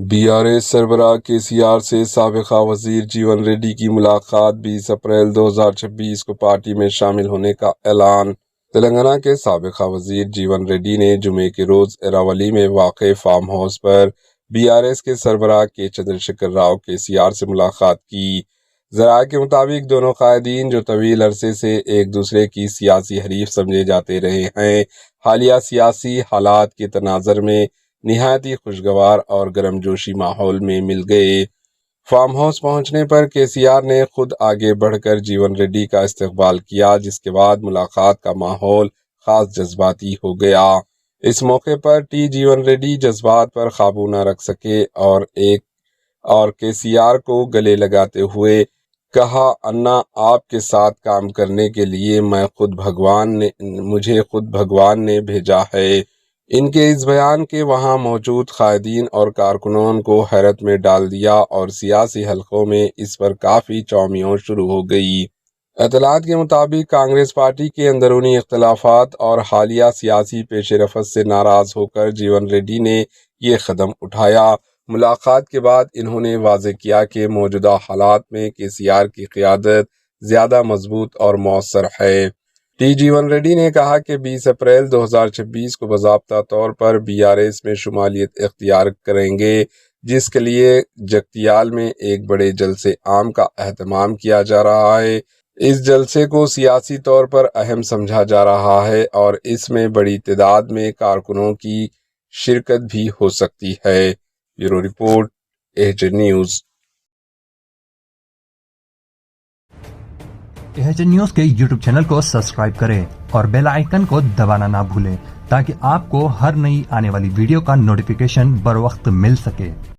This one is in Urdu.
BRS سربراہ KCR سے سابق وزیر جیون ریڈی کی ملاقات 20 اپریل 2026 کو پارٹی میں شامل ہونے کا اعلان۔ تلنگانہ کے سابق وزیر جیون ریڈی نے جمعے کے روز ایراولی میں واقع فارم ہاؤس پر BRS کے سربراہ کے چندرشیکھر راؤ KCR سے ملاقات کی۔ ذرائع کے مطابق دونوں قائدین جو طویل عرصے سے ایک دوسرے کی سیاسی حریف سمجھے جاتے رہے ہیں، حالیہ سیاسی حالات کے تناظر میں نہایتی خوشگوار اور گرم جوشی ماحول میں مل گئے۔ فارم ہاؤس پہنچنے پر KCR نے خود آگے بڑھ کر جیون ریڈی کا استقبال کیا، جس کے بعد ملاقات کا ماحول خاص جذباتی ہو گیا۔ اس موقع پر جیون ریڈی جذبات پر قابو نہ رکھ سکے اور KCR کو گلے لگاتے ہوئے کہا، "انا، آپ کے ساتھ کام کرنے کے لیے مجھے خود بھگوان نے بھیجا ہے۔" ان کے اس بیان کے وہاں موجود قائدین اور کارکنوں کو حیرت میں ڈال دیا اور سیاسی حلقوں میں اس پر کافی چومیوں شروع ہو گئی۔ اطلاعات کے مطابق کانگریس پارٹی کے اندرونی اختلافات اور حالیہ سیاسی پیش رفت سے ناراض ہو کر جیون ریڈی نے یہ قدم اٹھایا۔ ملاقات کے بعد انہوں نے واضح کیا کہ موجودہ حالات میں KCR کی قیادت زیادہ مضبوط اور مؤثر ہے۔ جیون ریڈی نے کہا کہ 20 اپریل 2026 کو باضابطہ طور پر BRS میں شمولیت اختیار کریں گے، جس کے لیے جگتیال میں ایک بڑے جلسے عام کا اہتمام کیا جا رہا ہے۔ اس جلسے کو سیاسی طور پر اہم سمجھا جا رہا ہے اور اس میں بڑی تعداد میں کارکنوں کی شرکت بھی ہو سکتی ہے۔ Bureau report, AHN news. AHN news کے YouTube چینل کو سبسکرائب کریں اور بیل آئیکن کو دبانا نہ بھولیں تاکہ آپ کو ہر نئی آنے والی ویڈیو کا نوٹیفیکیشن بر وقت مل سکے۔